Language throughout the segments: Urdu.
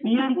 PIC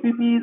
PPE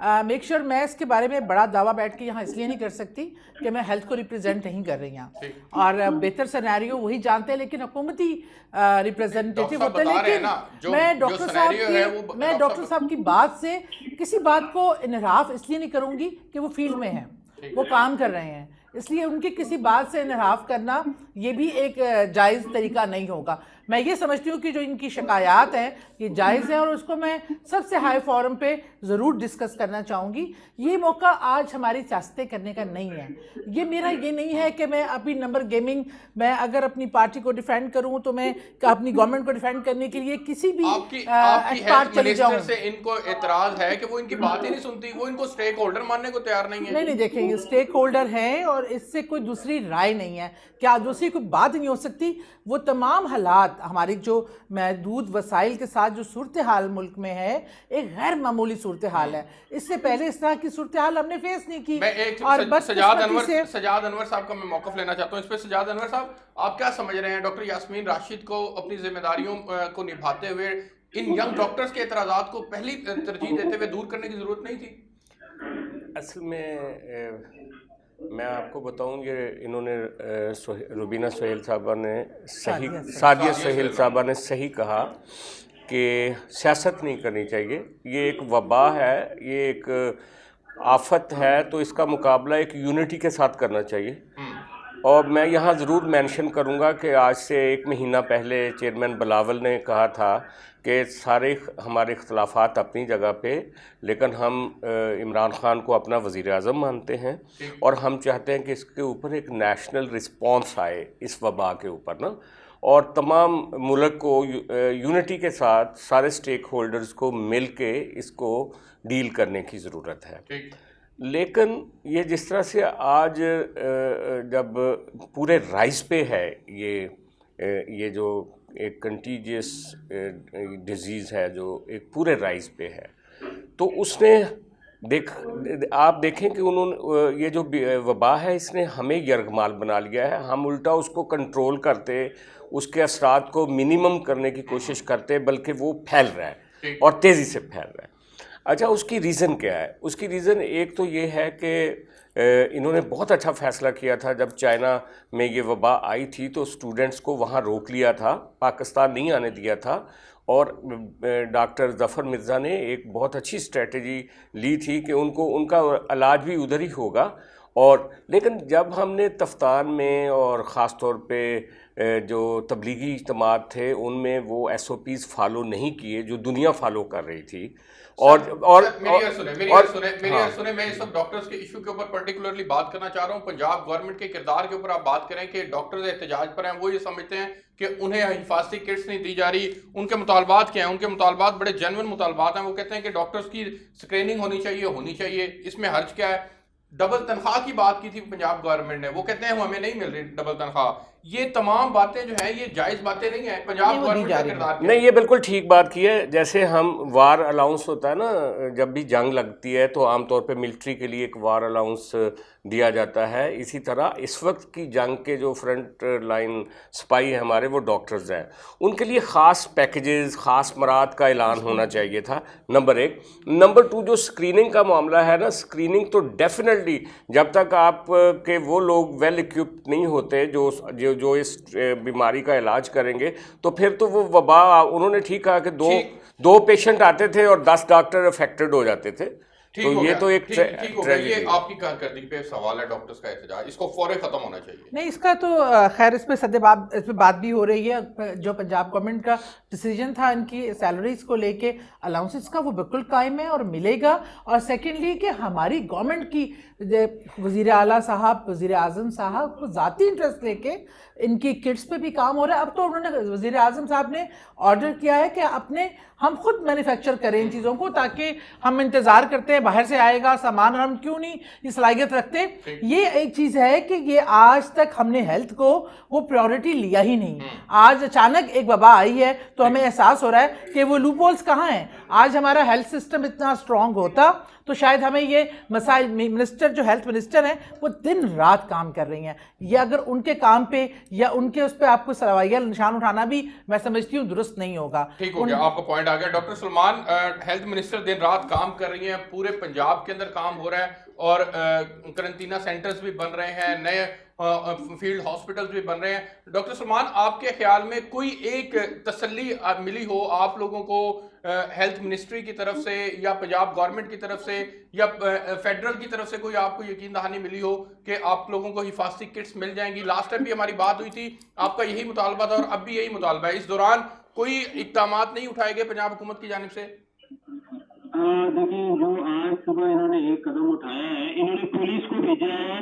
میک شور میں اس کے بارے میں بڑا دعویٰ بیٹھ کے یہاں اس لیے نہیں کر سکتی کہ میں ہیلتھ کو ریپریزنٹ نہیں کر رہی ہوں، اور بہتر سیناریو وہی جانتے ہیں، لیکن حکومتی ریپریزنٹیٹیو ہوتے ہیں، لیکن میں ڈاکٹر صاحب کی بات سے کسی بات کو انحراف اس لیے نہیں کروں گی کہ وہ فیلڈ میں ہیں، وہ کام کر رہے ہیں، اس لیے ان کی کسی بات سے انحراف کرنا یہ بھی ایک جائز طریقہ نہیں ہوگا۔ میں یہ سمجھتی ہوں کہ جو ان کی شکایات ہیں یہ جائز ہیں، اور اس کو میں سب سے ہائی فورم پہ ضرور ڈسکس کرنا چاہوں گی۔ یہ موقع آج ہماری سیاستیں کرنے کا نہیں ہے، یہ میرا یہ نہیں ہے کہ میں اپنی نمبر گیمنگ، میں اگر اپنی پارٹی کو ڈیفینڈ کروں تو میں اپنی گورنمنٹ کو ڈیفینڈ کرنے کے لیے کسی بھی ایکسپارٹ چلے جاؤں۔ سے ان کو اعتراض ہے کہ وہ ان کی بات ہی نہیں سنتی، وہ ان کو سٹیک ہولڈر ماننے کو تیار نہیں ہے۔ نہیں دیکھیں، یہ سٹیک ہولڈر ہیں اور اس سے کوئی دوسری رائے نہیں ہے، کیا دوسری کوئی بات نہیں ہو سکتی۔ وہ تمام حالات ہماری جو محدود وسائل کے ساتھ جو صورتحال ملک میں ہے، ایک غیر معمولی صورتحال ہے، اس سے پہلے اس طرح کی صورتحال ہم نے فیس نہیں کی۔ میں ایک سجاد انور صاحب کا میں موقف لینا چاہتا ہوں اس پہ۔ سجاد انور صاحب، آپ کیا سمجھ رہے ہیں ڈاکٹر یاسمین راشد کو اپنی ذمہ داریوں کو نبھاتے ہوئے ان ینگ ڈاکٹرز کے اعتراضات کو پہلی ترجیح دیتے ہوئے دور کرنے کی ضرورت نہیں تھی؟ اصل میں آپ کو بتاؤں کہ انہوں نے روبینہ سہیل صاحبہ نے صحیح، سعدیہ سہیل صاحبہ نے صحیح کہا کہ سیاست نہیں کرنی چاہیے، یہ ایک وبا ہے، یہ ایک آفت ہے، تو اس کا مقابلہ ایک یونٹی کے ساتھ کرنا چاہیے۔ اور میں یہاں ضرور مینشن کروں گا کہ آج سے 1 مہینہ پہلے چیئرمین بلاول نے کہا تھا کہ سارے ہمارے اختلافات اپنی جگہ پہ، لیکن ہم عمران خان کو اپنا وزیر اعظم مانتے ہیں، اور ہم چاہتے ہیں کہ اس کے اوپر ایک نیشنل رسپانس آئے اس وبا کے اوپر نا، اور تمام ملک کو یونٹی کے ساتھ سارے سٹیک ہولڈرز کو مل کے اس کو ڈیل کرنے کی ضرورت ہے۔ لیکن یہ جس طرح سے آج جب پورے رائز پہ ہے یہ جو ایک کنٹیجیس ڈیزیز ہے جو ایک پورے رائز پہ ہے، تو اس نے آپ دیکھیں کہ انہوں نے یہ جو وبا ہے اس نے ہمیں یرغمال بنا لیا ہے، ہم الٹا اس کو کنٹرول کرتے، اس کے اثرات کو منیمم کرنے کی کوشش کرتے، بلکہ وہ پھیل رہا ہے اور تیزی سے پھیل رہا ہے۔ اچھا، اس کی ریزن کیا ہے؟ اس کی ریزن ایک تو یہ ہے کہ انہوں نے بہت اچھا فیصلہ کیا تھا جب چائنا میں یہ وبا آئی تھی تو اسٹوڈنٹس کو وہاں روک لیا تھا، پاکستان نہیں آنے دیا تھا، اور ڈاکٹر ظفر مرزا نے ایک بہت اچھی اسٹریٹجی لی تھی کہ ان کا علاج بھی ادھر ہی ہوگا۔ اور لیکن جب ہم نے تفتان میں اور خاص طور پہ جو تبلیغی اجتماعات تھے ان میں وہ SOPs فالو نہیں کیے جو دنیا فالو کر رہی تھی، میری سنیں، میں اس وقت ڈاکٹرز کے ایشو کے اوپر پرٹیکولرلی بات کرنا چاہ رہا ہوں۔ پنجاب گورنمنٹ کے کردار کے اوپر آپ بات کریں کہ ڈاکٹرز احتجاج پر ہیں، وہ یہ سمجھتے ہیں کہ انہیں حفاظتی کٹس نہیں دی جا رہی۔ ان کے مطالبات کیا ہیں؟ ان کے مطالبات بڑے جینوئن مطالبات ہیں۔ وہ کہتے ہیں کہ ڈاکٹرز کی اسکریننگ ہونی چاہیے، اس میں حرج کیا ہے؟ ڈبل تنخواہ کی بات کی تھی پنجاب گورنمنٹ نے، وہ کہتے ہیں ہمیں نہیں مل رہی ڈبل تنخواہ۔ یہ تمام باتیں جو ہیں یہ جائز باتیں نہیں ہیں۔ پنجاب گورنمنٹ کا کردار نہیں، یہ بالکل ٹھیک بات کی ہے۔ جیسے ہم وار الاؤنس ہوتا ہے نا، جب بھی جنگ لگتی ہے تو عام طور پہ ملٹری کے لیے ایک وار الاؤنس دیا جاتا ہے، اسی طرح اس وقت کی جنگ کے جو فرنٹ لائن سپاہی ہیں ہمارے، وہ ڈاکٹرز ہیں، ان کے لیے خاص پیکیجز، خاص مراد کا اعلان ہونا چاہیے تھا، نمبر 1۔ نمبر 2، جو اسکریننگ کا معاملہ ہے نا، اسکریننگ تو ڈیفینیٹلی جب تک آپ کے وہ لوگ ویل ایکوپڈ نہیں ہوتے جو اس بیماری کا علاج کریں گے، تو پھر تو وہ وبا، انہوں نے ٹھیک کہا کہ دو پیشنٹ آتے تھے اور 10 ڈاکٹر افیکٹڈ ہو جاتے تھے، تو یہ تو ایک یہ آپ کی کارکردگی پہ سوال ہے ڈاکٹرز کا احتجاج، اس کو فوری ختم ہونا چاہیے۔ نہیں، اس کا تو خیر اس پہ بات بھی ہو رہی ہے۔ جو پنجاب گورنمنٹ کا ڈیسیجن تھا ان کی سیلریز کو لے کے، الاؤنسز کا، وہ بالکل قائم ہے اور ملے گا۔ اور سیکنڈلی کہ ہماری گورنمنٹ کی وزیر اعلیٰ صاحب، وزیر اعظم صاحب کو ذاتی انٹرسٹ لے کے ان کی کٹس پہ بھی کام ہو رہا ہے۔ اب تو انہوں نے، وزیر اعظم صاحب نے آرڈر کیا ہے کہ ہم خود مینوفیکچر کریں ان چیزوں کو، تاکہ ہم انتظار کرتے ہیں باہر سے آئے گا سامان اور ہم کیوں نہیں یہ صلاحیت رکھتے۔ یہ ایک چیز ہے کہ یہ آج تک ہم نے ہیلتھ کو وہ پریورٹی لیا ہی نہیں۔ آج اچانک ایک وبا آئی ہے تو ہمیں احساس ہو رہا ہے کہ وہ لوپ ہولز کہاں ہیں۔ آج ہمارا ہیلتھ سسٹم اتنا اسٹرانگ ہوتا تو شاید ہمیں یہ مسائل منسٹر جو ہیلتھ منسٹر ہیں وہ دن رات کام کر رہی ہیں، یا اگر ان کے کام پہ یا ان کے اس پہ آپ کو سوائیہ نشان اٹھانا بھی میں سمجھتی ہوں درست نہیں ہوگا. ٹھیک ہو گیا، آپ کا پوائنٹ آ گیا. ڈاکٹر سلمان، ہیلتھ منسٹر دن رات کام کر رہی ہیں، پورے پنجاب کے اندر کام ہو رہا ہے اور کرنٹینہ سینٹرز بھی بن رہے ہیں، نئے فیلڈ ہاسپٹلز بھی بن رہے ہیں. ڈاکٹر سلمان، آپ کے خیال میں کوئی ایک تسلی ملی ہو آپ لوگوں کو ہیلتھ منسٹری کی طرف سے یا پنجاب گورنمنٹ کی طرف سے یا فیڈرل کی طرف سے کوئی آپ کو یقین دہانی ملی ہو کہ آپ لوگوں کو حفاظتی کٹس مل جائیں گی؟ لاسٹ ٹائم بھی ہماری بات ہوئی تھی، آپ کا یہی مطالبہ تھا اور اب بھی یہی مطالبہ ہے. اس دوران کوئی اقدامات نہیں اٹھائے گئے پنجاب حکومت کی جانب سے؟ دیکھیں، جو آج صبح انہوں نے ایک قدم اٹھایا ہے، انہوں نے پولیس کو بھیجا ہے.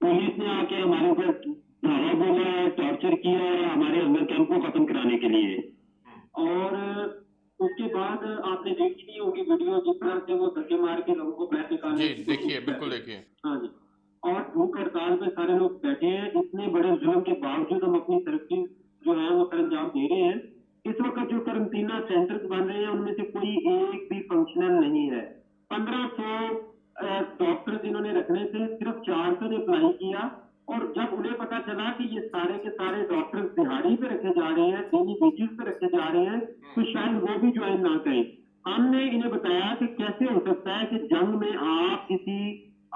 پولیس نے آ کے ہمارے اوپر دھاوا بولا ہے، ٹارچر کیا ہے ہمارے اندر کیمپ کو ختم کرانے کے لیے. اور اس کے بعد آپ نے دیکھی نہیں ہوگی ویڈیو، جس طرح سے وہ دھکے مار کے لوگوں کو بیٹھ نکالنے. جی دیکھیے، بالکل دیکھیے. ہاں جی. اور بھوک ہڑتال پہ سارے لوگ بیٹھے ہیں. اتنے بڑے ظلم کے باوجود ہم اپنی ترقی جو ہے وہ سر انجام دے رہے ہیں. اس وقت جو کرنٹینہ سینٹرز بن رہے ہیں ان میں سے کوئی ایک بھی فنکشنل نہیں ہے. 1500 ڈاکٹر جنہوں نے رکھنے تھے، صرف 400 نے اپلائی کیا. اور جب انہیں پتا چلا کہ یہ سارے کے سارے ڈاکٹر دہاڑی پہ رکھے جا رہے ہیں، ڈیلی بیسس پہ رکھے جا رہے ہیں، تو شاید وہ بھی جوائن نہ کریں. ہم نے انہیں بتایا کہ کیسے ہو سکتا ہے کہ جنگ میں آپ کسی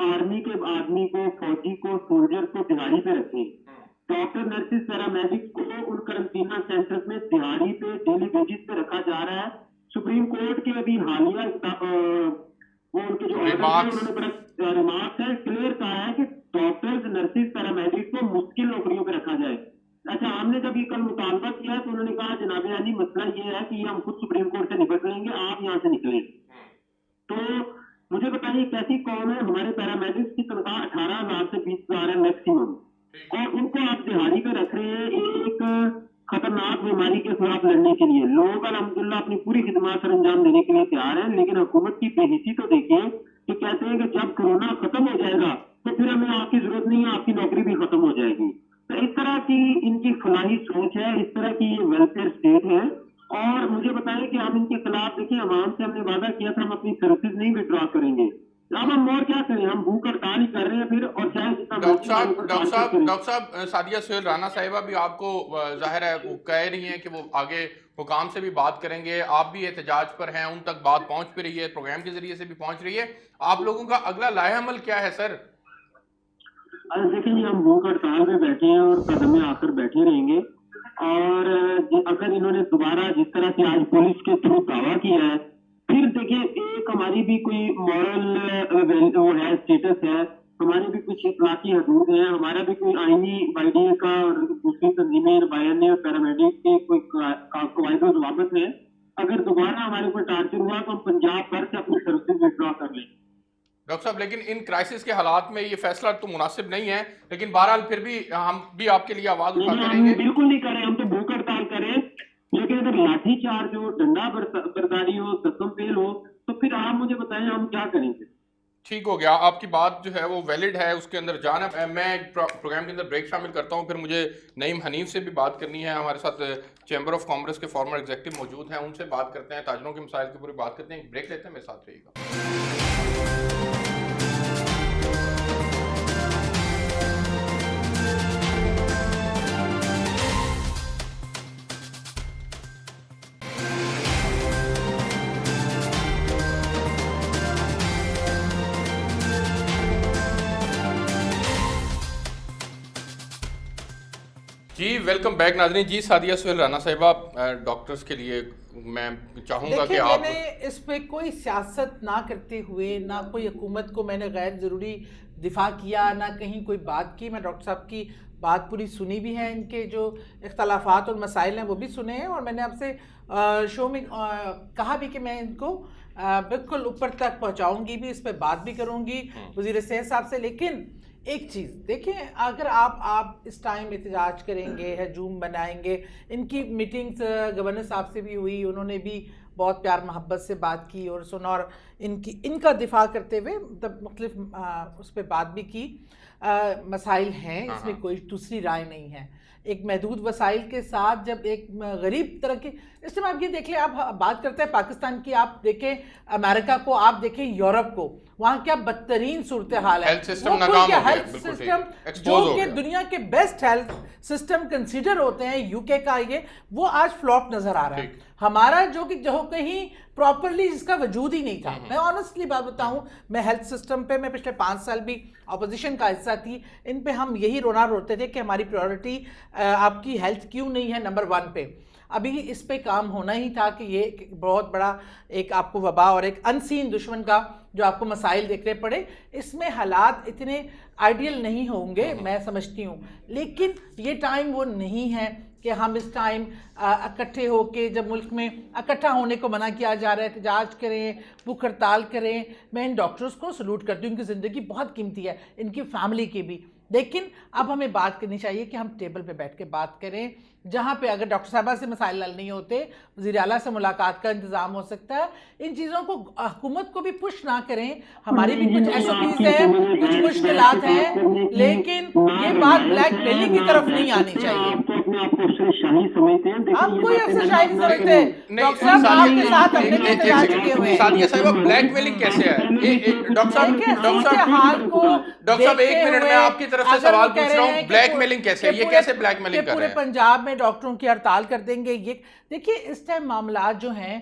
آرمی کے آدمی کو، فوجی کو، سولجر کو دہاڑی پہ رکھیں. ڈاکٹر، نرسز، پیرامediکس کو ان کرنٹینہ سینٹرز میں دہاڑی پہ ڈیلی بیسس پہ رکھا جا رہا ہے. سپریم کورٹ کے ابھی حالیہ وہ ان کے جو انہوں نے بڑا ریمارکس ہے، کلیئر کہا ہے کہ ڈاکٹرز، نرسز، پیرامediکس کو مشکل نوکریوں پہ رکھا جائے. اچھا، ہم نے جب یہ کل مطالبہ کیا تو انہوں نے کہا جناب عالی مسئلہ یہ ہے کہ یہ ہم خود سپریم کورٹ سے نپٹ لیں گے، آپ یہاں سے نکلیں. تو مجھے بتائیے کیسی قوم ہے؟ ہمارے پیرامediکس کی تنخواہ 18,000 سے 20,000 ہے میکسیمم، اور ان کو آپ دہاڑی پہ رکھ رہے ہیں ایک خطرناک بیماری کے خلاف لڑنے کے لیے. لوگ الحمدللہ اپنی پوری خدمات سر انجام دینے کے لیے تیار ہیں، لیکن حکومت کی بے حسی تو دیکھیں کہ کہتے ہیں کہ جب کورونا ختم ہو جائے گا تو پھر ہمیں آپ کی ضرورت نہیں ہے، آپ کی نوکری بھی ختم ہو جائے گی. تو اس طرح کی ان کی فلاحی سوچ ہے، اس طرح کی یہ ویلفیئر اسٹیٹ ہے. اور مجھے بتائیں کہ ہم ان کے خلاف، دیکھیں عوام سے ہم نے وعدہ کیا تھا ہم اپنی سروسز نہیں وڈرا کریں گے. اب ہم اور کیا کریں؟ ہم بھوک ہڑتال ہی کر رہے ہیں پھر. اور چاہے ڈاکٹر صاحب سعدیہ سہیل رانا صاحبہ بھی آپ کو ظاہر ہے وہ کہہ رہی ہیں کہ وہ آگے حکام سے بھی بات کریں گے، آپ بھی احتجاج پر ہیں، ان تک بات پہنچ بھی رہی ہے، پروگرام کے ذریعے سے بھی پہنچ رہی ہے. آپ لوگوں کا اگلا لائحہ عمل کیا ہے سر؟ دیکھیں جی، ہم بھوک ہڑتال پہ بیٹھے ہیں اور قدم آخر بیٹھے رہیں گے. اور اگر انہوں نے دوبارہ جس طرح سے آج پولیس کے تھرو دعویٰ کیا ہے، پھر دیکھیں ایک ہماری بھی کوئی مورل وہ ہے، اسٹیٹس ہے، ہماری بھی کچھ اخلاقی حدود ہیں، ہمارا بھی کوئی آئینی YDA کا اور دوسری تنظیمیں BINA اور پیرامیڈکس کے کوئی قواعد و ضوابط ہیں. اگر دوبارہ ہمارے اوپر ٹارچر ہوا تو ہم پنجاب بھر سے اپنی سروسز وڈرا کر لیں. ڈاکٹر صاحب لیکن ان کرائسس کے حالات میں یہ فیصلہ تو مناسب نہیں ہے، لیکن بہرحال پھر بھی ہم بھی آپ کے لیے آواز اٹھاتے رہیں گے. بالکل نہیں کریں، ہم تو بھوک ہڑتال کریں، لیکن اگر لاٹھی چارج ہو، ڈنڈا برداری ہو، قسم فیل ہو تو پھر آپ مجھے بتائیں ہم کیا کریں گے. ٹھیک ہو گیا، آپ کی بات جو ہے وہ ویلڈ ہے، اس کے اندر جانا. میں پروگرام کے اندر بریک شامل کرتا ہوں، پھر مجھے نعیم حنیف سے بھی بات کرنی ہے. ہمارے ساتھ چیمبر آف کامرس کے فارمر ایگزیکٹو موجود ہیں، ان سے بات کرتے ہیں، تاجروں کے مسائل کی پوری بات کرتے ہیں. بریک لیتے ہیں، میرے ساتھ رہیے گا. جی ویلکم بیک ناظرین. جی سعدیہ سہیل رانا صاحبہ، ڈاکٹرز کے لیے میں چاہوں گا کہ آپ، میں نے اس پہ کوئی سیاست نہ کرتے ہوئے، نہ کوئی حکومت کو میں نے غیر ضروری دفاع کیا، نہ کہیں کوئی بات کی. میں ڈاکٹر صاحب کی بات پوری سنی بھی ہے، ان کے جو اختلافات اور مسائل ہیں وہ بھی سنے ہیں، اور میں نے آپ سے شو میں کہا بھی کہ میں ان کو بالکل اوپر تک پہنچاؤں گی بھی، اس پہ بات بھی کروں گی وزیر صحت صاحب سے. لیکن ایک چیز دیکھیں، اگر آپ اس ٹائم احتجاج کریں گے، ہجوم بنائیں گے، ان کی میٹنگز گورنر صاحب سے بھی ہوئی، انہوں نے بھی بہت پیار محبت سے بات کی اور سنا، اور ان کا دفاع کرتے ہوئے مختلف اس پہ بات بھی کی. مسائل ہیں, اس میں کوئی دوسری رائے نہیں ہے. ایک محدود وسائل کے ساتھ جب ایک غریب طرح کی, اس میں آپ یہ دیکھ لیں, آپ بات کرتے ہیں پاکستان کی, آپ دیکھیں امریکہ کو, آپ دیکھیں یورپ کو, وہاں کیا بدترین صورتحال ہے. ہیلتھ سسٹم ناکام ہو گیا, ہیلتھ سسٹم جو کہ دنیا کے بیسٹ ہیلتھ سسٹم کنسیڈر ہوتے ہیں یو کے کا, وہ آج فلاپ نظر آ رہا ہے. ہمارا جو کہیں پراپرلی جس کا وجود ہی نہیں تھا. میں آنیسٹلی بات بتاؤں, میں ہیلتھ سسٹم پہ میں پچھلے 5 سال بھی اپوزیشن کا حصہ تھی, ان پہ ہم یہی روتے تھے کہ ہماری پریورٹی آپ کی ہیلتھ کیوں نہیں ہے نمبر 1 پہ. ابھی اس پہ کام ہونا ہی تھا کہ یہ بہت بڑا ایک آپ کو وبا اور ایک انسین دشمن کا جو آپ کو مسائل دیکھنے پڑے, اس میں حالات اتنے آئیڈیل نہیں ہوں گے میں سمجھتی ہوں. لیکن یہ ٹائم وہ نہیں ہے کہ ہم اس ٹائم اکٹھے ہو کے, جب ملک میں اکٹھا ہونے کو منع کیا جا رہا ہے, احتجاج کریں, بھوک ہڑتال کریں. میں ان ڈاکٹرز کو سلوٹ کرتی ہوں, ان کی زندگی بہت قیمتی ہے, ان کی فیملی کی بھی. لیکن اب ہمیں بات کرنی چاہیے کہ ہم ٹیبل پہ بیٹھ کے بات کریں, جہاں پہ اگر ڈاکٹر صاحبہ سے مسائل حل نہیں ہوتے, وزیر اعلیٰ سے ملاقات کا انتظام ہو سکتا ہے. ان چیزوں کو حکومت کو بھی پش نہ کریں, ہماری بھی کچھ ایس او پیز ہیں, کچھ مشکلات ہیں, لیکن یہ بات بلیک میلنگ کی طرف نہیں آنی چاہیے. آپ کوئی افسر شاہی نہیں سمجھتے. ڈاکٹر صاحب آپ کے ساتھ ہم نے احتجاج کیے ہوئے ہیں. سعدیہ صاحبہ, بلیک میلنگ کیسے ہے؟ ڈاکٹر صاحب ایک منٹ میں آپ کی طرف سے سوال پوچھ رہا ہوں, بلیک میلنگ کیسے ہے؟ یہ کیسے بلیک میلنگ کر رہے پورے ہیں؟ پنجاب میں ڈاکٹروں کی ہڑتال کر دیں گے. یہ دیکھیے اس ٹائم معاملات جو ہیں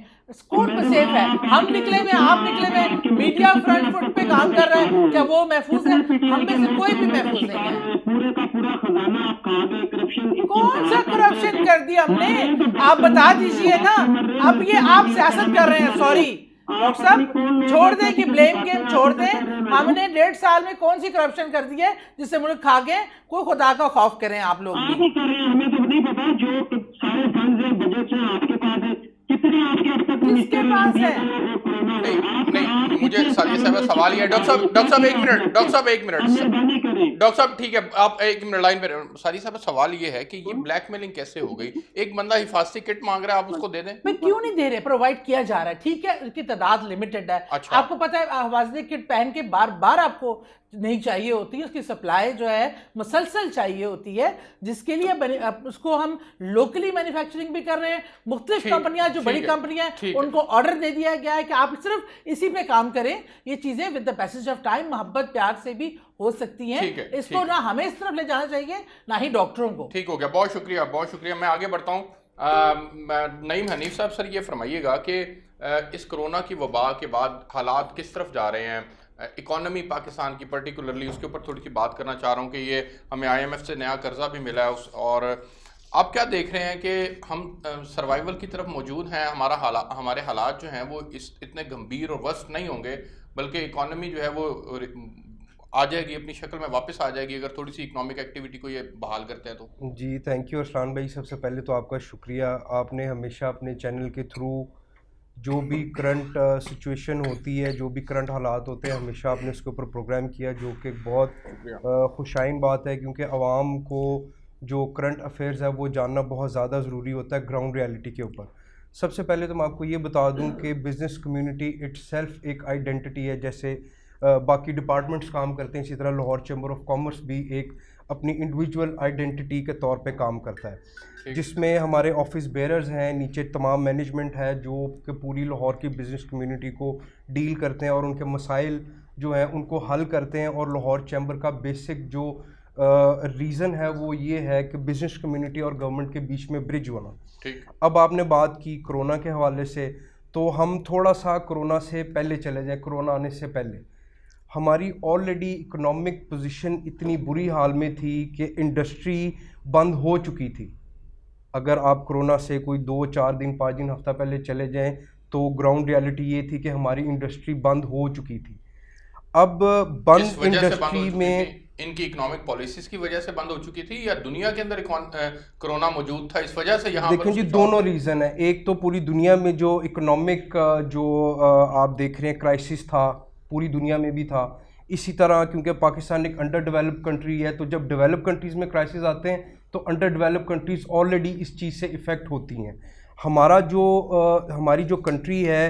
کورٹ پہ سیف ہے. ہم نکلے ہوئے, آپ نکلے ہوئے, میڈیا فرنٹ فٹ پہ کام کر رہا ہے, کیا وہ محفوظ ہے؟ ہم میں سے کوئی بھی محفوظ نہیں ہے. پورے کا پورا خزانہ آپ کہاں گئے کرپشن, کون سا کرپشن کر دیا ہم نے؟ آپ بتا دیجئے نا. اب یہ آپ سیاست کر رہے ہیں. سوری ڈاکٹر صاحب, چھوڑ دیں کہ بلیم گیم چھوڑ دیں. ہم نے 1.5 سال میں کون سی کرپشن کر دی ہے جس سے ملک کھا گئے؟ کوئی خدا کا خوف کریں آپ لوگ بھی. آپ ہی کر رہے ہیں, ہمیں تو نہیں پتا. جو سارے فنڈز ہیں, بجٹ ہیں, آپ کے پاس ہے, کتنے آپ کے اب تک کس کے پاس ہے؟ نہیں, مجھے سعدیہ صاحبہ سوال یہ ہے. ڈاکٹر صاحب ایک منٹ, ڈاکٹر صاحب ٹھیک ہے, آپ ایک منٹ لائن پہ. سعدیہ صاحبہ سوال یہ ہے کہ یہ بلیک میلنگ کیسے ہو گئی؟ ایک بندہ حفاظتی کٹ مانگ رہا ہے, آپ اس کو دے دیں. میں کیوں نہیں دے رہے؟ پرووائڈ کیا جا رہا ہے, ٹھیک ہے, اس کی تعداد لمیٹڈ ہے. آپ کو پتہ ہے حفاظتی کٹ پہن کے بار بار آپ کو نہیں چاہیے ہوتی ہے, اس کی سپلائی جو ہے مسلسل چاہیے ہوتی ہے, جس کے لیے اس کو ہم لوکلی مینوفیکچرنگ بھی کر رہے ہیں. مختلف کمپنیاں جو بڑی کمپنیاں ہیں ان کو آرڈر دے دیا گیا ہے کہ آپ صرف اسی پہ کام کریں. یہ چیزیں with the passage of time محبت پیار سے بھی ہو سکتی ہیں. اس کو نہ ہمیں اس طرف لے جانا چاہیے نہ ہی ڈاکٹروں کو. ٹھیک ہو گیا, بہت شکریہ, بہت شکریہ. میں آگے بڑھتا ہوں. نعیم حنیف صاحب, سر یہ فرمائیے گا کہ اس کرونا کی وبا کے بعد حالات کس طرف جا رہے ہیں؟ اکانومی پاکستان کی پرٹیکولرلی, اس کے اوپر تھوڑی سی بات کرنا چاہ رہا ہوں کہ یہ ہمیں IMF سے نیا قرضہ بھی ملا ہے, اور آپ کیا دیکھ رہے ہیں کہ ہم سروائیول کی طرف موجود ہیں؟ ہمارے حالات جو ہیں وہ اتنے گمبھیر اور ورسٹ نہیں ہوں گے, بلکہ اکانومی جو ہے وہ آ جائے گی, اپنی شکل میں واپس آ جائے گی اگر تھوڑی سی اکنامک ایکٹیویٹی کو یہ بحال کرتے ہیں تو. جی تھینک یو ارسلان بھائی. سب سے پہلے تو آپ کا شکریہ, آپ نے ہمیشہ اپنے چینل کے تھرو جو بھی کرنٹ سچویشن ہوتی ہے, جو بھی کرنٹ حالات ہوتے ہیں, ہمیشہ آپ نے اس کے اوپر پروگرام کیا, جو کہ بہت خوشائن بات ہے, کیونکہ عوام کو جو کرنٹ افیئرز ہے وہ جاننا بہت زیادہ ضروری ہوتا ہے گراؤنڈ ریالٹی کے اوپر. سب سے پہلے تو میں آپ کو یہ بتا دوں کہ بزنس کمیونٹی اٹ سیلف ایک آئیڈینٹی ہے. جیسے باقی ڈپارٹمنٹس کام کرتے ہیں, اسی طرح لاہور چیمبر آف کامرس بھی ایک اپنی انڈیویجول آئیڈینٹی کے طور پہ کام کرتا ہے, جس میں ہمارے آفس بیئرز ہیں, نیچے تمام مینجمنٹ ہے جو کہ پوری لاہور کی بزنس کمیونٹی کو ڈیل کرتے ہیں اور ان کے مسائل جو ہیں ان کو حل کرتے ہیں. اور لاہور چیمبر کا بیسک جو ریزن ہے وہ یہ ہے کہ بزنس کمیونٹی اور گورنمنٹ کے بیچ میں برج ہونا. اب آپ نے بات کی کرونا کے حوالے سے, تو ہم تھوڑا سا کرونا سے پہلے چلے جائیں. کرونا آنے سے پہلے ہماری آلریڈی اکنامک پوزیشن اتنی بری حال میں تھی کہ انڈسٹری بند ہو چکی تھی. اگر آپ کرونا سے کوئی 2-4 دن 5 دن ہفتہ پہلے چلے جائیں تو گراؤنڈ ریالٹی یہ تھی کہ ہماری انڈسٹری بند ہو چکی تھی. اب بند انڈسٹری میں ان کی اکنامک پالیسیز کی وجہ سے بند ہو چکی تھی, یا دنیا کے اندر کرونا موجود تھا اس وجہ سے یہاں پر؟ دیکھیں جی, دونوں ریزن ہیں. ایک تو پوری دنیا میں جو اکنامک جو آپ دیکھ رہے ہیں کرائسس تھا, پوری دنیا میں بھی تھا. اسی طرح کیونکہ پاکستان ایک انڈر ڈیولپ کنٹری ہے, تو جب ڈیولپ کنٹریز میں کرائسس آتے ہیں تو انڈر ڈیولپ کنٹریز آلریڈی اس چیز سے افیکٹ ہوتی ہیں. ہماری جو کنٹری ہے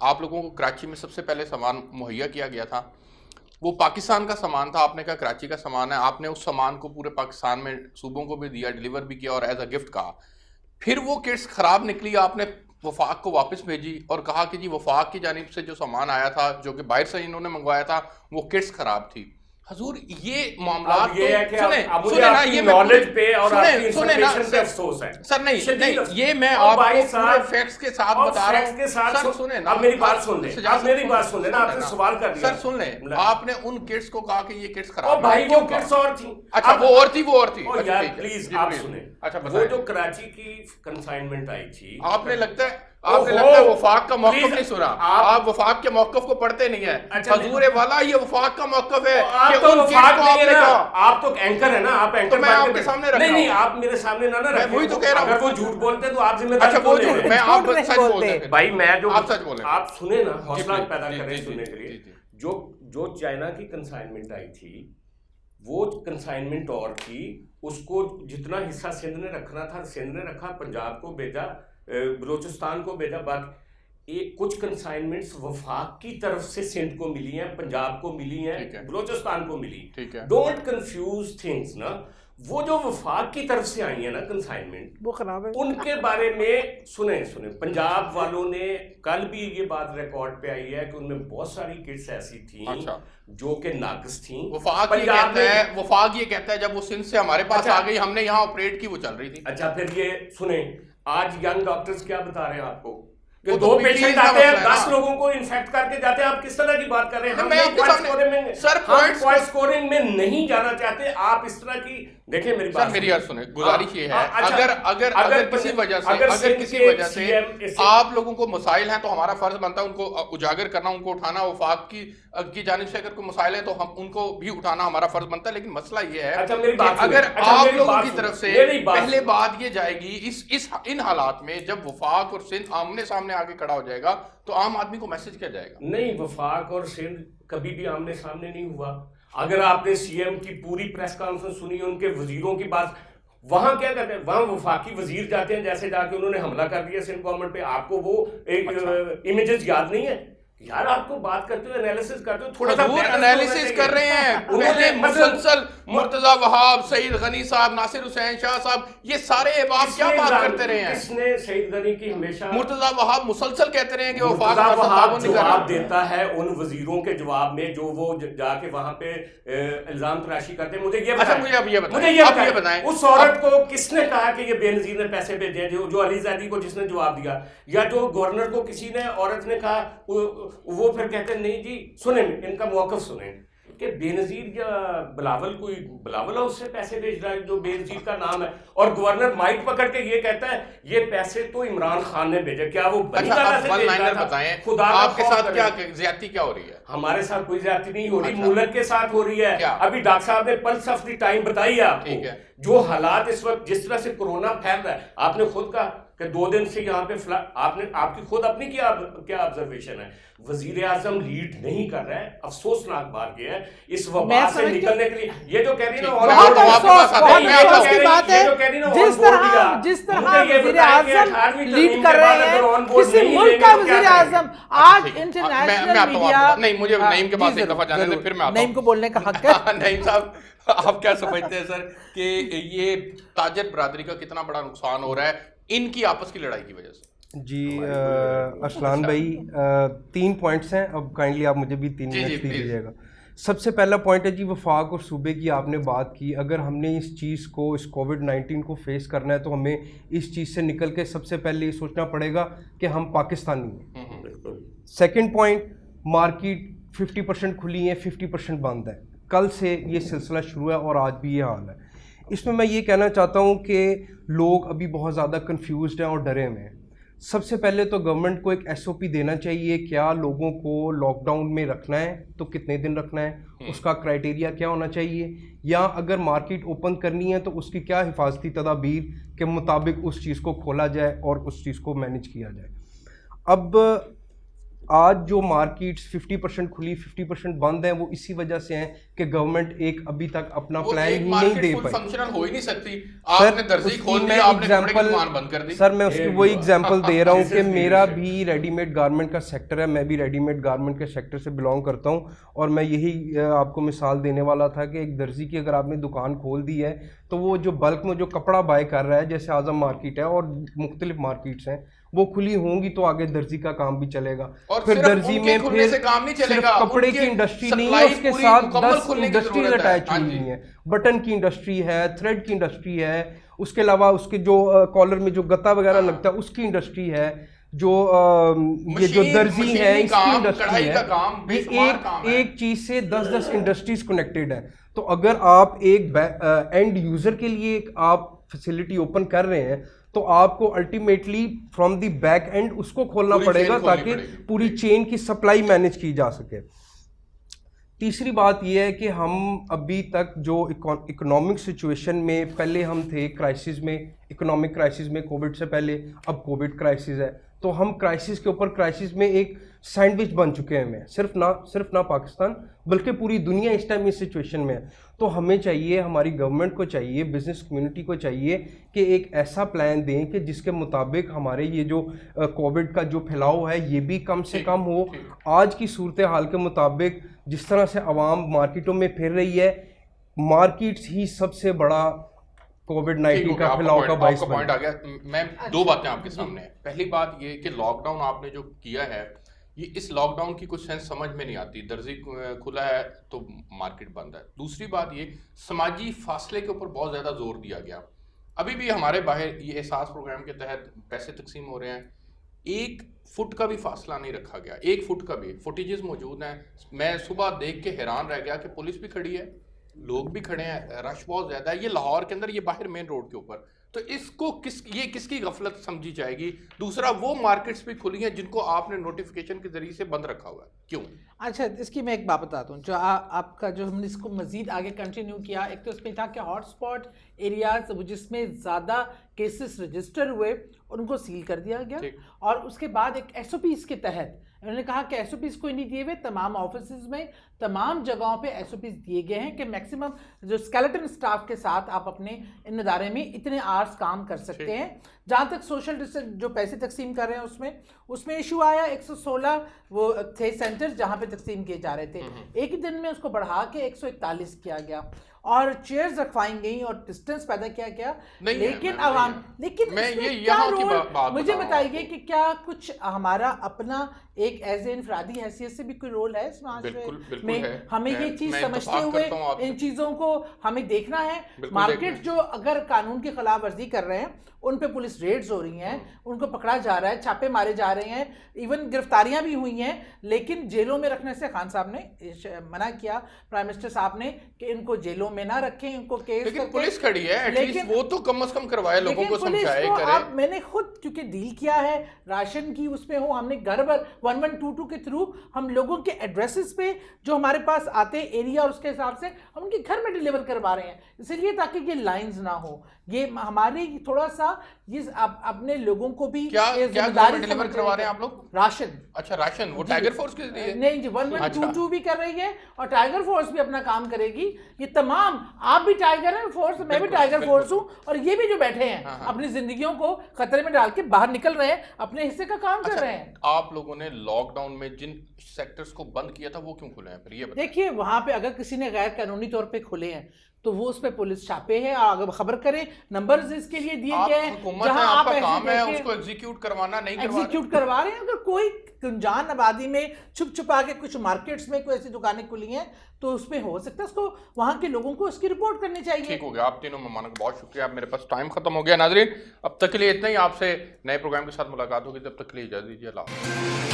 آپ لوگوں کو کراچی میں سب سے پہلے سامان مہیا کیا گیا تھا، وہ پاکستان کا سامان تھا. آپ نے کہا کراچی کا سامان ہے، آپ نے اس سامان کو پورے پاکستان میں صوبوں کو بھی دیا، ڈیلیور بھی کیا اور ایز اے گفٹ کہا. پھر وہ کٹس خراب نکلی، آپ نے وفاق کو واپس بھیجی اور کہا کہ جی وفاق کی جانب سے جو سامان آیا تھا جو کہ باہر سے انہوں نے منگوایا تھا وہ کٹس خراب تھی. حضور یہ معاملات یہ ہے کہ مجھے آپ کی نالج پہ اور آپ کی انفارمیشن پہ افسوس ہے سر. نہیں یہ میں آپ کو پورے فیکٹس کے ساتھ بتا رہا ہوں. سر سنیں نا، آپ میری بات سن لیں، آپ میری بات سن لیں نا، آپ نے سوال کر دیا. سر سن لیں، آپ نے ان کٹس کو کہا کہ یہ کٹس خراب بھائی وہ کٹس اور تھیں. اچھا وہ اور تھی، وہ اور تھی. یار پلیز آپ سنیں. اچھا وہ جو کراچی کی کنسائنمنٹ آئی تھی، آپ نے لگتا ہے وفاق کا موقف نہیں سنا، آپ وفاق کے موقف کو پڑھتے نہیں ہیں. حضور والا یہ وفاق کا موقف ہے کہ ان کٹس کو آپ نے کہا. آپ تو اینکر ہیں نا، آپ اینکر میں آپ کے سامنے رکھ رہا ہوں. نہیں آپ میرے سامنے نہ رکھیں. وہی تو کہہ رہا ہوں. اگر وہ جھوٹ بولتے ہیں تو آپ ذمہ داری. اچھا وہ جھوٹ، میں آپ سچ بولتے ہیں بھائی. میں جو آپ سچ بولیں، آپ سنیں نا، حوصلہ پیدا کریں سننے کے لیے. جو چائنا کی کنسائنمنٹ آئی تھی وہ کنسائنمنٹ اور تھی، اس کو جتنا حصہ سندھ نے رکھنا تھا سندھ نے رکھا، پنجاب کو بھیجا، بلوچستان کو بھیجا. باقی کچھ کنسائنمنٹس وفاق کی طرف سے سندھ کو ملی ہیں، پنجاب کو ملی ہیں، بلوچستان کو ملی. ڈونٹ کنفیوز تھنگس نا. وہ جو وفاق کی طرف سے آئی ہیں نا کنسائنمنٹ، وہ خراب ہے. ان کے بارے میں سنیں پنجاب والوں نے کل بھی یہ بات ریکارڈ پہ آئی ہے کہ ان میں بہت ساری کٹس ایسی تھیں جو کہ ناقص تھیں. وفاق یہ کہتا ہے جب وہ سندھ سے ہمارے پاس آ گئی، ہم نے یہاں آپریٹ کی، وہ چل رہی تھی. اچھا پھر یہ سنیں، آج ینگ ڈاکٹرز کیا بتا رہے ہیں آپ کو کہ 2 پیشنٹ آتے ہیں 10 لوگوں کو انفیکٹ کر کے جاتے ہیں. آپ کس طرح کی بات کر رہے ہیں؟ ہم پوائنٹ سکورنگ میں نہیں جانا چاہتے. آپ اس طرح کی دیکھیں میری بات. میری بات سنیں، گزارش یہ ہے اگر کسی وجہ سے آپ لوگوں کو مسائل ہیں تو ہمارا فرض بنتا ہے ان کو اجاگر کرنا، ان کو اٹھانا. وفاق کی جانب سے اگر کوئی مسائل ہیں تو ہم ان کو بھی اٹھانا ہمارا فرض بنتا ہے. لیکن مسئلہ یہ ہے کہ اگر آپ لوگوں کی طرف سے پہلے بات یہ جائے گی ان حالات میں جب وفاق اور سندھ آمنے سامنے آگے کھڑا ہو جائے گا تو عام آدمی کو میسج کیا جائے گا؟ نہیں، وفاق اور سندھ کبھی بھی آمنے سامنے نہیں ہوا. اگر آپ نے سی ایم کی پوری پریس کانفرنس سنی، ان کے وزیروں کی بات، وہاں کیا کہتے ہیں، وہاں وفاقی وزیر جاتے ہیں جیسے جا کے انہوں نے حملہ کر دیا سندھ گورنمنٹ پہ. آپ کو وہ امیجز یاد نہیں ہے یار؟ آپ کو بات کرتے ہوئے انالیسس کرتے ہوئے تھوڑا سا انالیسس کر رہے ہیں. پہلے مسلسل مرتضی وہاب، سعید غنی صاحب، ناصر حسین شاہ صاحب، یہ سارے احباب کیا بات کرتے رہے ہیں؟ کس نے سعید غنی کی ہمیشہ؟ مرتضی وہاب مسلسل کہتے رہے ہیں کہ وفاق جواب دیتا ہے ان وزیروں کے جواب میں جو وہ جا کے وہاں پہ الزام تراشی کرتے ہیں. مجھے یہ بتائیں اس عورت کو کس نے کہا کہ یہ بے نظیر نے پیسے بھیجے؟ جو علی زیدی کو جس نے جواب دیا، یا جو گورنر کو کسی نے عورت نے کہا، وہ پھر کہتے ہیں نہیں جی. سنیں ان کا موقف سنیں کہ بے نظیر یا بلاول اس سے پیسے بھیج رہا ہے جو بے نظیر کا نام ہے، اور گورنر مائک پکڑ کے یہ کہتا ہے یہ پیسے تو عمران خان نے بھیجے. کیا وہ بنی والا سے بھیج رہا تھا؟ خدا آپ کے ساتھ کیا زیادتی کیا ہو رہی ہے؟ ہمارے ساتھ کوئی زیادتی نہیں ہو رہی، ملک کے ساتھ ہو رہی ہے. ابھی ڈاکٹر صاحب نے پلس آف دی ٹائم بتائی ہے آپ کو. جو حالات اس وقت جس طرح سے کورونا پھیل رہا ہے، آپ نے خود کہا کہ 2 دن سے یہاں پہ آپ کی خود اپنی کیا آبزرویشن ہے؟ وزیر اعظم لیڈ نہیں کر رہا ہے. افسوسناک بات یہ ہے اس وبا سے نکلنے کے لیے. یہ جو کہہ رہی نا جس طرح وزیر اعظم لیڈ کر رہے ہیں کسی ملک کا وزیر اعظم آج انٹرنیشنل میڈیا. نہیں، مجھے نعیم کے پاس ایک دفعہ جانے دیں پھر میں آتا ہوں. نعیم کو بولنے کا حق ہے. نعیم صاحب آپ کیا سمجھتے ہیں سر کہ یہ تاجر برادری کا کتنا بڑا نقصان ہو رہا ہے ان کی آپس کی لڑائی کی وجہ سے؟ جی ارسلان بھائی 3 پوائنٹس ہیں، اب کائنڈلی آپ مجھے بھی 3 منٹ دے دیجیے گا. سب سے پہلا پوائنٹ ہے جی وفاق اور صوبے کی آپ نے بات کی. اگر ہم نے اس چیز کو، اس کووڈ-19 کو فیس کرنا ہے تو ہمیں اس چیز سے نکل کے سب سے پہلے یہ سوچنا پڑے گا کہ ہم پاکستانی ہیں. سیکنڈ پوائنٹ، مارکیٹ 50% کھلی ہے، 50% بند ہے. کل سے یہ سلسلہ شروع ہے اور آج بھی یہ حال ہے. اس میں یہ کہنا چاہتا ہوں کہ لوگ ابھی بہت زیادہ کنفیوزڈ ہیں اور ڈرے ہوئے ہیں. سب سے پہلے تو گورنمنٹ کو ایک SOP دینا چاہیے. کیا لوگوں کو لاک ڈاؤن میں رکھنا ہے تو کتنے دن رکھنا ہے، اس کا کرائٹیریا کیا ہونا چاہیے، یا اگر مارکیٹ اوپن کرنی ہے تو اس کی کیا حفاظتی تدابیر کے مطابق اس چیز کو کھولا جائے اور اس چیز کو مینیج کیا جائے. اب آج جو مارکیٹس 50% کھلی 50% بند ہیں وہ اسی وجہ سے ہیں کہ گورنمنٹ ایک ابھی تک اپنا پلان ہی نہیں دے پائی. فنکشنل ہو ہی نہیں سکتی. آپ نے درزی کھول دیا, آپ نے کپڑے کی دکان بند کر دی. سر میں اس کی وہی ایگزامپل دے رہا ہوں کہ میرا بھی ریڈی میڈ گارمنٹ کا سیکٹر ہے, میں بھی ریڈی میڈ گارمنٹ کے سیکٹر سے بلانگ کرتا ہوں, اور میں یہی آپ کو مثال دینے والا تھا کہ ایک درزی کی اگر آپ نے دکان کھول دی ہے تو وہ جو بلک میں جو کپڑا بائی کر رہا ہے, جیسے اعظم مارکیٹ ہے اور مختلف مارکیٹس ہیں, وہ کھلی ہوں گی تو آگے درزی کا کام بھی چلے گا. پھر درزی میں پھر صرف کپڑے کی انڈسٹری نہیں ہے, اس کے ساتھ 10 انڈسٹریز اٹیچ ہوئی ہیں. بٹن کی انڈسٹری ہے, تھریڈ کی انڈسٹری ہے, اس کے علاوہ اس کے جو کالر میں جو گتا وغیرہ لگتا ہے اس کی انڈسٹری ہے, جو یہ جو درزی ہے اس کی انڈسٹری ہے. ایک چیز سے 10 انڈسٹریز کنیکٹڈ ہے. تو اگر آپ ایک اینڈ یوزر کے لیے ایک آپ فیسلٹی اوپن کر رہے ہیں تو آپ کو ultimately from the back end اس کو کھولنا پڑے گا تاکہ پوری چین کی سپلائی مینیج کی جا سکے. تیسری بات یہ ہے کہ ہم ابھی تک جو اکنامک سچویشن میں پہلے ہم تھے کرائسس میں, اکنامک کرائسس میں کووڈ سے پہلے, اب کووڈ کرائسس ہے, تو ہم کرائسس کے اوپر کرائسس میں ایک سینڈوچ بن چکے ہیں. صرف نہ پاکستان بلکہ پوری دنیا اس ٹائم اس سچویشن میں ہے. تو ہمیں چاہیے, ہماری گورنمنٹ کو چاہیے, بزنس کمیونٹی کو چاہیے کہ ایک ایسا پلان دیں کہ جس کے مطابق ہمارے یہ جو کووڈ کا جو پھیلاؤ ہے یہ بھی کم سے کم ہو. آج کی صورتحال کے مطابق جس طرح سے عوام مارکیٹوں میں پھر رہی ہے, مارکیٹس ہی سب سے بڑا کووڈ-19 کا پھیلاؤ کا باعث بن پوائنٹ آ گیا. میں 2 باتیں آپ کے سامنے ہیں. پہلی بات یہ کہ لاک ڈاؤن آپ نے جو کیا ہے, یہ اس لاک ڈاؤن کی کوئی سینس سمجھ میں نہیں آتی. درزی کھلا ہے تو مارکیٹ بند ہے. دوسری بات یہ سماجی فاصلے کے اوپر بہت زیادہ زور دیا گیا. ابھی بھی ہمارے باہر یہ احساس پروگرام کے تحت پیسے تقسیم ہو رہے ہیں, 1 فٹ کا بھی فاصلہ نہیں رکھا گیا, 1 فٹ کا بھی. فوٹیجز موجود ہیں. میں صبح دیکھ کے حیران رہ گیا کہ پولیس بھی کھڑی ہے, لوگ بھی کھڑے ہیں, رش بہت زیادہ ہے. یہ لاہور کے اندر, یہ باہر مین روڈ کے اوپر. تو اس کو کس کی غفلت سمجھی جائے گی؟ دوسرا, وہ مارکیٹس بھی کھلی ہیں جن کو آپ نے نوٹیفیکیشن کے ذریعے سے بند رکھا ہوا ہے, کیوں؟ اچھا, اس کی میں ایک بات بتاتا ہوں. جو آپ کا جو ہم نے اس کو مزید آگے کنٹینیو کیا, ایک تو اس میں تھا کہ ہاٹ اسپاٹ ایریاز جس میں زیادہ کیسز رجسٹر ہوئے ان کو سیل کر دیا گیا, اور اس کے بعد ایک ایس او پیز کے تحت انہوں نے کہا کہ ایس او پیز کوئی نہیں دیے ہوئے, تمام آفیسز میں تمام جگہوں پہ ایس او پیز دیے گئے ہیں کہ میکسیمم جو اسکیلیٹن اسٹاف کے ساتھ آپ اپنے ان ادارے میں اتنے آورس کام کر سکتے ہیں. جہاں تک سوشل ڈسٹینس جو پیسے تقسیم کر رہے ہیں اس میں ایشو آیا. 116 وہ تھے سینٹر جہاں پہ تقسیم کیے جا رہے تھے, ایک ہی دن میں اس کو بڑھا کے 141 کیا گیا, اور چیئرز رکھوائی گئی اور ڈسٹینس پیدا کیا گیا. لیکن عوام, لیکن کیا رول مجھے بتائیے کہ کیا کچھ ہمارا اپنا ایک ایز اے انفرادی حیثیت سے بھی کوئی رول ہے اس معاشرے میں؟ ہمیں یہ چیز سمجھتے ہوئے ان چیزوں کو ہمیں دیکھنا ہے. مارکیٹ جو اگر قانون کی خلاف ورزی کر رہے ہیں ان پہ پولیس ریڈز ہو رہی ہیں, ان کو پکڑا جا رہا ہے, چھاپے مارے جا رہے ہیں, ایون گرفتاریاں بھی ہوئی ہیں. لیکن جیلوں میں رکھنے سے خان صاحب نے منع کیا, پرائم منسٹر صاحب نے, کہ ان کو جیلوں میں نہ رکھیں, ان کو کیس. لیکن پولیس کھڑی ہے, ایٹ لیسٹ وہ تو کم از کم کروائے, لوگوں کو سمجھائے کرے. میں نے خود کیونکہ ڈیل کیا ہے راشن کی, اس میں ہو, ہم نے گھر بھر 1122 کے تھرو ہم لوگوں کے ایڈریسز پہ جو ہمارے پاس آتے ایریا اور اس کے حساب سے ہم ان کے گھر میں ڈیلیور کروا رہے ہیں, اس لیے تاکہ یہ لائنز نہ ہو. یہ ہماری تھوڑا سا یہ اپنے لوگوں کو بھی ذمہ داری ڈیلیور کروا رہے ہیں آپ لوگ. راشن, اچھا راشن, وہ ٹائیگر فورس کے لیے نہیں جی, 1122 بھی کر رہی ہے اور ٹائیگر فورس بھی اپنا کام کرے گی. یہ تمام, آپ بھی ٹائیگر ہیں فورس, میں بھی ٹائیگر فورس ہوں, اور یہ بھی جو بیٹھے ہیں اپنی زندگیوں کو خطرے میں ڈال کے باہر نکل رہے ہیں, اپنے حصے کا کام کر رہے ہیں. آپ لوگوں نے لاک ڈاؤن میں جن سیکٹرز کو بند کیا تھا وہ کیوں کھلے ہیں پھر, یہ دیکھیے وہاں پہ اگر کسی نے غیر قانونی طور پہ کھلے ہیں تو وہ اس پہ پولیس چھاپے ہیں, اگر خبر کریں نمبرز اس کے لیے دیے گئے ہیں, جہاں آپ کا کام ہے اس کو ایگزیکیوٹ کروانا, نہیں ایگزیکیوٹ کروا رہے ہیں. اگر کوئی گنجان آبادی میں چھپ چھپا کے کچھ مارکیٹس میں کوئی ایسی دکانیں کھلی ہیں تو اس میں ہو سکتا ہے اس کو وہاں کے لوگوں کو اس کی رپورٹ کرنی چاہیے. ٹھیک ہو گیا, آپ تینوں مہمانوں کا بہت شکریہ. اب میرے پاس ٹائم ختم ہو گیا. ناظرین اب تک کے لیے اتنا ہی, آپ سے نئے پروگرام کے ساتھ ملاقات ہوگی, تب تک کے لیے اجازت دیجیے. اللہ حافظ.